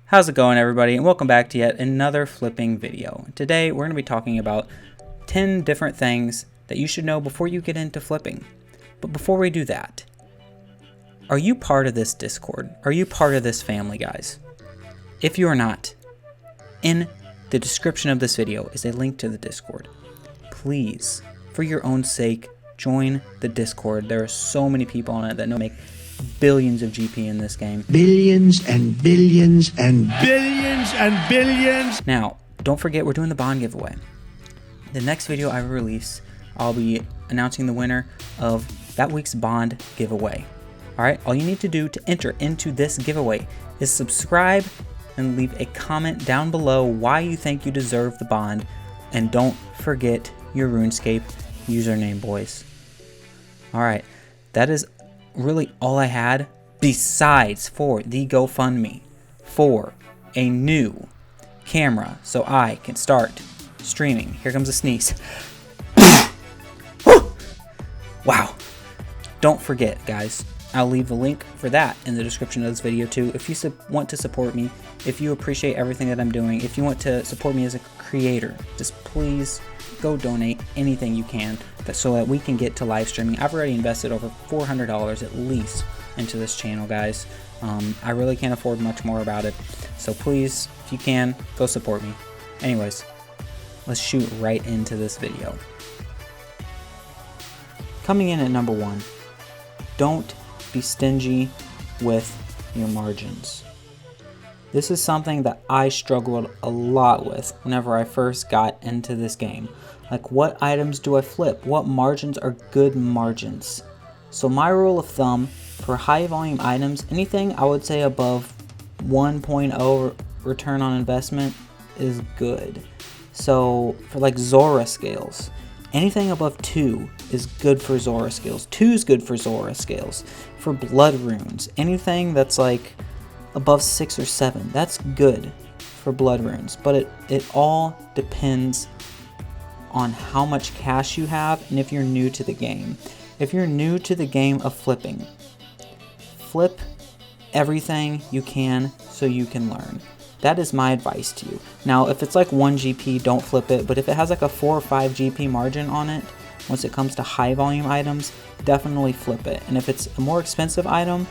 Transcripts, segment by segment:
How's it going, everybody, and welcome back to yet another flipping video. Today we're going to be talking about 10 different things that you should know before you get into flipping. But before we do that, are you part of this Discord? Are you part of this family, guys? If you are not, in the description of this video is a link to the Discord. Please, for your own sake, join the Discord. There are so many people on it that make billions of GP in this game. Billions and billions and billions and billions. Now, don't forget we're doing the bond giveaway. The next video I release, I'll be announcing the winner of that week's bond giveaway. Alright, all you need to do to enter into this giveaway is subscribe and leave a comment down below why you think you deserve the bond. And don't forget your RuneScape username, boys. Alright, that is really all I had, besides for the GoFundMe for a new camera so I can start streaming. Here comes a sneeze. Wow. Don't forget, guys, I'll leave the link for that in the description of this video too. If you want to support me, if you appreciate everything that I'm doing, if you want to support me as a creator, just please go donate anything you can so that we can get to live streaming. I've already invested over $400 at least into this channel, guys. I really can't afford much more about it. So please, if you can, go support me. Anyways, let's shoot right into this video. Coming in at number 1, don't be stingy with your margins. This is something that I struggled a lot with whenever I first got into this game. Like, what items do I flip? What margins are good margins? So my rule of thumb for high volume items, anything I would say above 1.0 return on investment is good. So for like Zora scales, anything above 2 is good for Zora scales. 2 is good for Zora scales. For blood runes, anything that's like above 6 or 7, that's good for blood runes. But it all depends on how much cash you have and if you're new to the game. If you're new to the game of flipping, flip everything you can so you can learn. That is my advice to you. Now, if it's like 1 GP, don't flip it, but if it has like a 4 or 5 GP margin on it, once it comes to high volume items, definitely flip it. And if it's a more expensive item,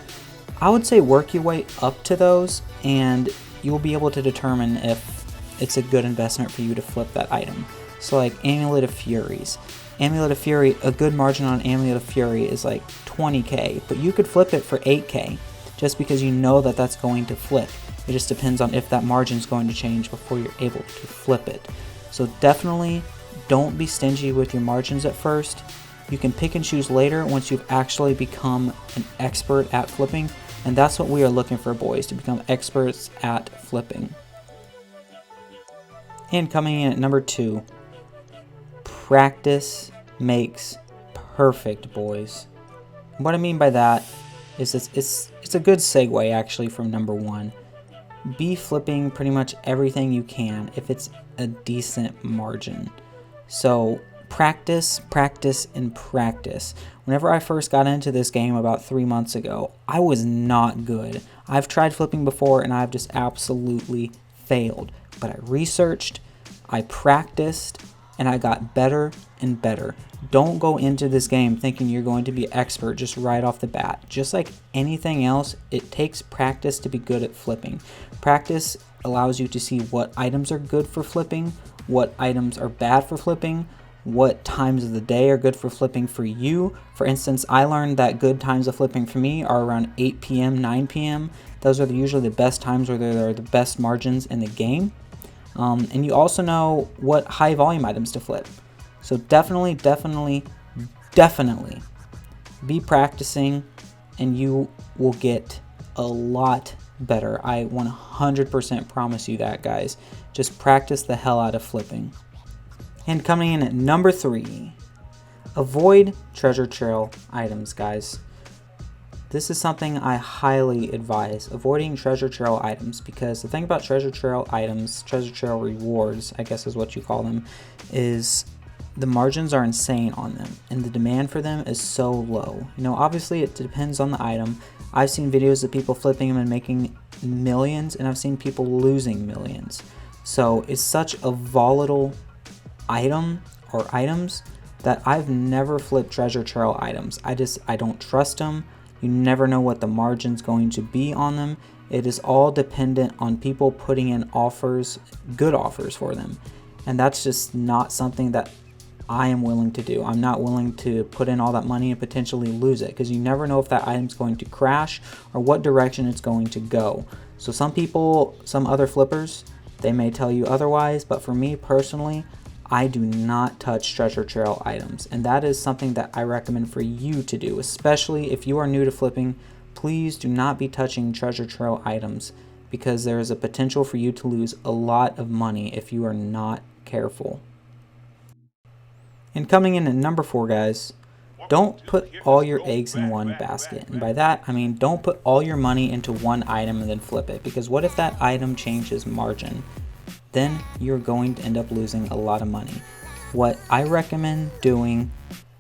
I would say work your way up to those and you'll be able to determine if it's a good investment for you to flip that item. So like Amulet of Furies. Amulet of Fury, a good margin on Amulet of Fury is like 20k, but you could flip it for 8k just because you know that that's going to flip. It just depends on if that margin is going to change before you're able to flip it. So definitely don't be stingy with your margins at first. You can pick and choose later once you've actually become an expert at flipping, and that's what we are looking for, boys, to become experts at flipping. And coming in at number 2, practice makes perfect, boys. What I mean by that is it's a good segue actually from number 1. Be flipping pretty much everything you can if it's a decent margin. So practice, practice, and practice. Whenever I first got into this game about 3 months ago, I was not good. I've tried flipping before and I've just absolutely failed. But I researched, I practiced, and I got better and better. Don't go into this game thinking you're going to be an expert just right off the bat. Just like anything else, it takes practice to be good at flipping. Practice allows you to see what items are good for flipping, what items are bad for flipping, what times of the day are good for flipping for you. For instance, I learned that good times of flipping for me are around 8 p.m., 9 p.m. Those are usually the best times where there are the best margins in the game. And you also know what high volume items to flip. So definitely be practicing and you will get a lot better. I 100% promise you that, guys. Just practice the hell out of flipping. And coming in at number 3, avoid treasure trail items, guys. This is something I highly advise, avoiding treasure trail items, because the thing about treasure trail items, treasure trail rewards, I guess is what you call them, is the margins are insane on them and the demand for them is so low. You know, obviously it depends on the item. I've seen videos of people flipping them and making millions and I've seen people losing millions. So it's such a volatile item or items that I've never flipped treasure trail items. I don't trust them. You never know what the margin's going to be on them. It is all dependent on people putting in offers, good offers for them. And that's just not something that I am willing to do. I'm not willing to put in all that money and potentially lose it, because you never know if that item's going to crash or what direction it's going to go. So some people, some other flippers, they may tell you otherwise, but for me personally, I do not touch treasure trail items, and that is something that I recommend for you to do, especially if you are new to flipping. Please do not be touching treasure trail items, because there is a potential for you to lose a lot of money if you are not careful. And coming in at number 4, guys, don't put all your eggs in one basket. And by that, I mean don't put all your money into one item and then flip it, because what if that item changes margin? Then you're going to end up losing a lot of money. What I recommend doing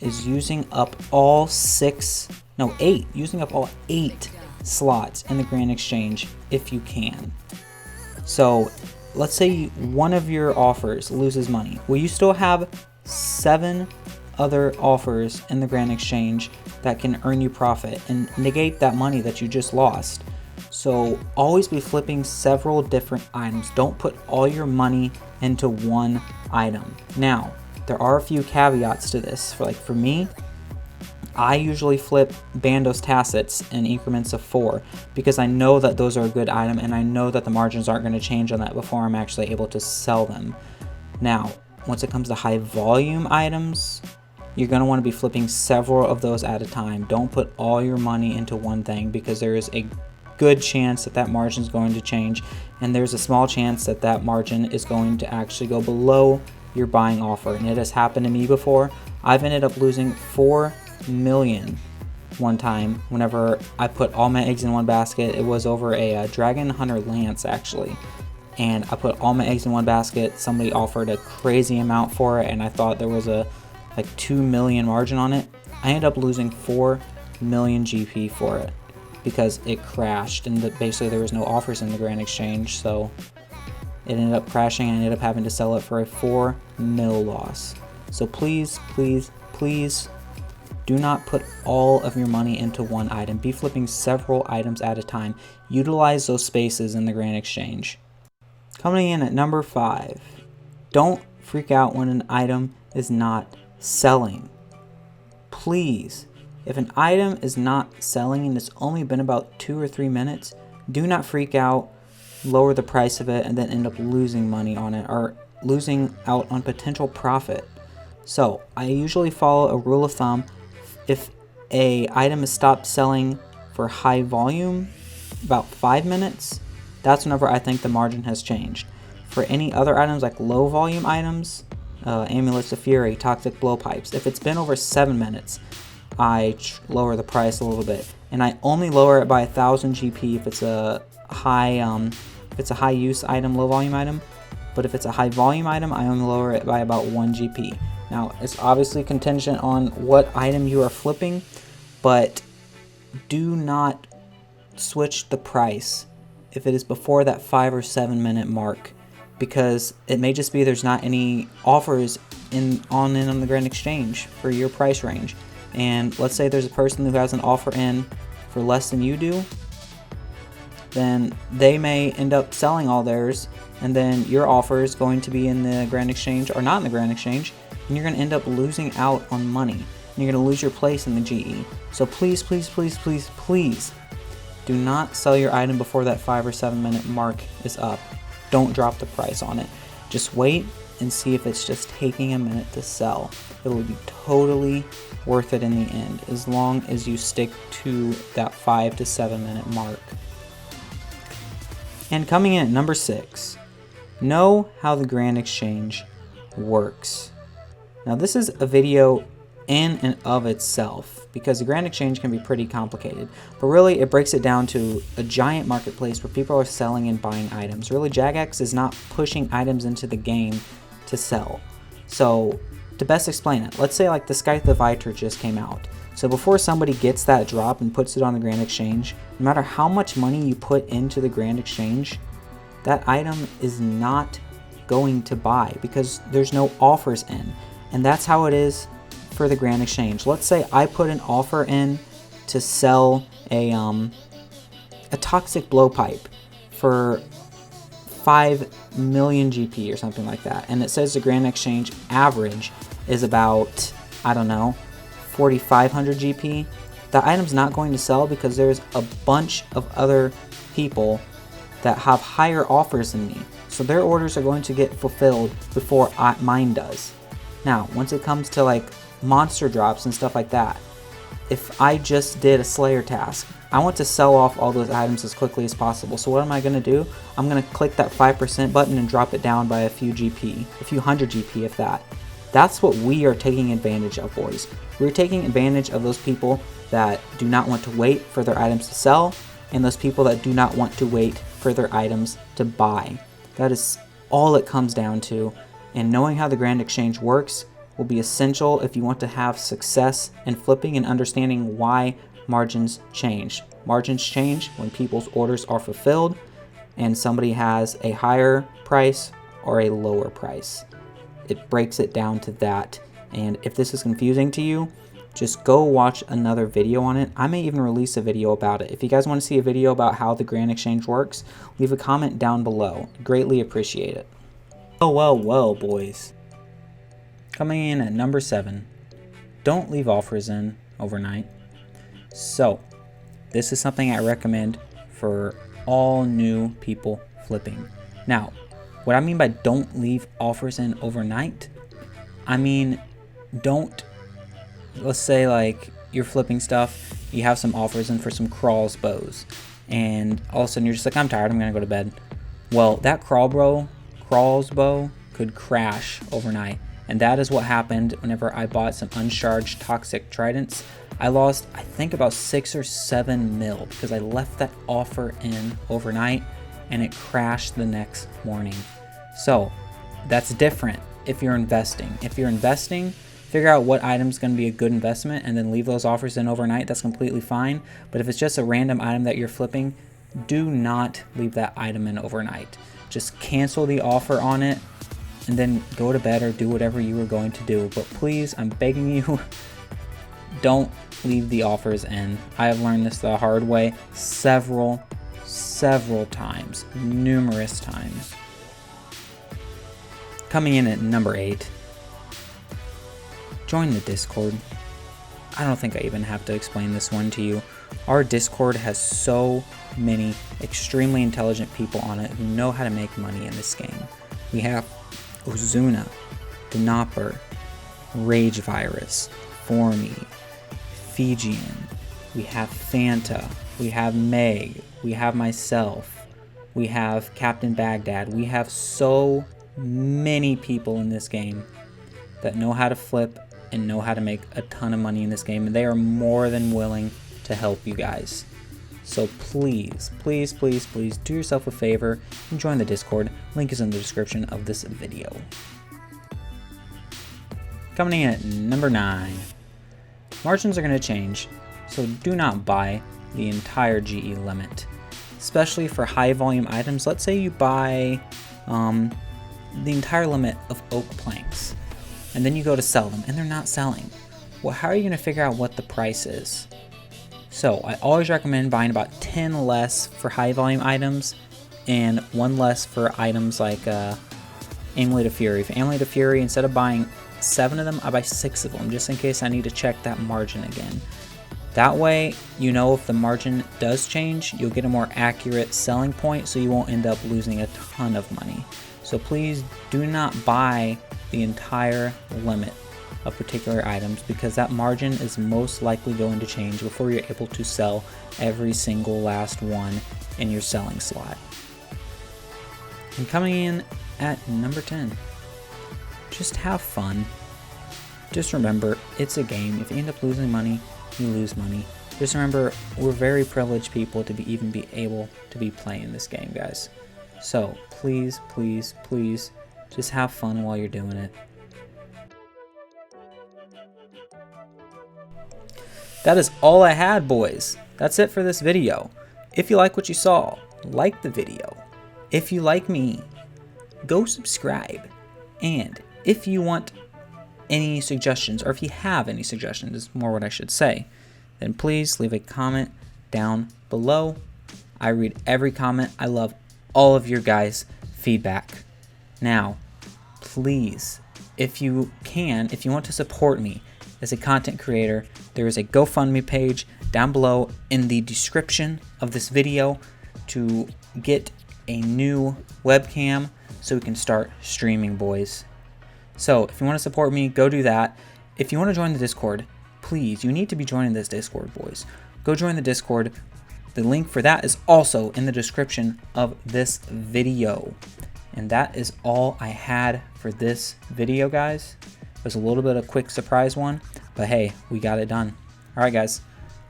is using up all 8 slots in the Grand Exchange if you can. So let's say one of your offers loses money. Well, you still have 7 other offers in the Grand Exchange that can earn you profit and negate that money that you just lost. So always be flipping several different items. Don't put all your money into one item. Now, there are a few caveats to this. For me, I usually flip Bandos Tacits in increments of 4 because I know that those are a good item and I know that the margins aren't going to change on that before I'm actually able to sell them. Now, once it comes to high volume items, you're going to want to be flipping several of those at a time. Don't put all your money into one thing, because there is a good chance that that margin is going to change, and there's a small chance that that margin is going to actually go below your buying offer. And it has happened to me before. I've ended up losing 4 million one time whenever I put all my eggs in one basket. It was over a Dragon Hunter Lance actually, and I put all my eggs in one basket. Somebody offered a crazy amount for it and I thought there was a 2 million margin on it. I ended up losing 4 million GP for it because it crashed, and basically there was no offers in the Grand Exchange, so it ended up crashing and I ended up having to sell it for a 4 mil loss. So please, please, please do not put all of your money into one item. Be flipping several items at a time. Utilize those spaces in the Grand Exchange. Coming in at number 5, don't freak out when an item is not selling. Please, if an item is not selling and it's only been about 2 or 3 minutes, do not freak out, lower the price of it, and then end up losing money on it or losing out on potential profit. So I usually follow a rule of thumb. If a item is stopped selling for high volume, about 5 minutes, that's whenever I think the margin has changed. For any other items like low volume items, Amulets of Fury, Toxic Blowpipes, if it's been over 7 minutes, I lower the price a little bit, and I only lower it by 1,000 GP if it's a high use item, low volume item. But if it's a high volume item, I only lower it by about 1 GP. Now, it's obviously contingent on what item you are flipping, but do not switch the price if it is before that 5 or 7 minute mark, because it may just be there's not any offers on the Grand Exchange for your price range. And let's say there's a person who has an offer in for less than you do, then they may end up selling all theirs, and then your offer is going to be in the Grand Exchange or not in the Grand Exchange, and you're going to end up losing out on money, and you're going to lose your place in the GE. So please, please, please, please, please do not sell your item before that 5 or 7 minute mark is up. Don't drop the price on it. Just wait and see if it's just taking a minute to sell. It will be totally worth it in the end, as long as you stick to that 5 to 7 minute mark. And coming in at number 6, know how the Grand Exchange works. Now this is a video in and of itself, because the Grand Exchange can be pretty complicated, but really it breaks it down to a giant marketplace where people are selling and buying items. Really, Jagex is not pushing items into the game to sell. So to best explain it, let's say like the Scythe of Vitor just came out. So before somebody gets that drop and puts it on the Grand Exchange, no matter how much money you put into the Grand Exchange, that item is not going to buy because there's no offers in. And that's how it is for the Grand Exchange. Let's say I put an offer in to sell a toxic blowpipe for 5 million GP or something like that, and it says the Grand Exchange average is about, I don't know, 4,500 GP. The item's not going to sell because there's a bunch of other people that have higher offers than me, so their orders are going to get fulfilled before mine does. Now, once it comes to like monster drops and stuff like that, if I just did a Slayer task, I want to sell off all those items as quickly as possible. So what am I going to do? I'm going to click that 5% button and drop it down by a few GP, a few hundred GP if that. That's what we are taking advantage of, boys. We're taking advantage of those people that do not want to wait for their items to sell, and those people that do not want to wait for their items to buy. That is all it comes down to, and knowing how the Grand Exchange works will be essential if you want to have success in flipping and understanding why margins change. Margins change when people's orders are fulfilled and somebody has a higher price or a lower price. It breaks it down to that. And if this is confusing to you, just go watch another video on it. I may even release a video about it. If you guys want to see a video about how the Grand Exchange works, leave a comment down below. Greatly appreciate it. Well, boys. Coming in at number 7, don't leave offers in overnight. So, this is something I recommend for all new people flipping. Now, what I mean by don't leave offers in overnight, I mean don't, let's say like you're flipping stuff, you have some offers in for some crawls bows, and all of a sudden you're just like, I'm tired, I'm gonna go to bed. Well, that crawls bow could crash overnight. And that is what happened whenever I bought some uncharged toxic tridents. I lost, I think, about 6 or 7 mil because I left that offer in overnight and it crashed the next morning. So that's different if you're investing. If you're investing, figure out what item's going to be a good investment and then leave those offers in overnight. That's completely fine. But if it's just a random item that you're flipping, do not leave that item in overnight. Just cancel the offer on it and then go to bed or do whatever you were going to do. But please, I'm begging you, don't leave the offers in. I have learned this the hard way several times, numerous times. Coming in at number 8, join the Discord. I don't think I even have to explain this one to you. Our Discord has so many extremely intelligent people on it who know how to make money in this game. We have Ozuna, Denopper, Rage Virus, Formy, Fijian, we have Fanta, we have Meg, we have myself, we have Captain Baghdad. We have so many people in this game that know how to flip and know how to make a ton of money in this game, and they are more than willing to help you guys. So please do yourself a favor and join the Discord. Link is in the description of this video. Coming in at number 9. Margins are going to change, so do not buy the entire GE limit. Especially for high volume items. Let's say you buy the entire limit of oak planks, and then you go to sell them, and they're not selling. Well, how are you going to figure out what the price is? So I always recommend buying about 10 less for high volume items and 1 less for items like Amulet of Fury. For Amulet of Fury, instead of buying 7 of them, I buy 6 of them just in case I need to check that margin again. That way, you know if the margin does change, you'll get a more accurate selling point so you won't end up losing a ton of money. So please do not buy the entire limit of particular items because that margin is most likely going to change before you're able to sell every single last one in your selling slot. And coming in at number 10, just have fun. Just remember, it's a game. If you end up losing money, you lose money. Just remember, we're very privileged people to even be able to be playing this game, guys. So please just have fun while you're doing it. That is all I had, boys. That's it for this video. If you like what you saw, like the video. If you like me, go subscribe. And if you want any suggestions, or if you have any suggestions, is more what I should say, then please leave a comment down below. I read every comment. I love all of your guys' feedback. Now, please, if you want to support me as a content creator, there is a GoFundMe page down below in the description of this video to get a new webcam so we can start streaming, boys. So if you want to support me, go do that. If you want to join the Discord, please, you need to be joining this Discord, boys. Go join the Discord. The link for that is also in the description of this video. And that is all I had for this video, guys. It was a little bit of a quick surprise one, but hey, we got it done. All right, guys,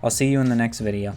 I'll see you in the next video.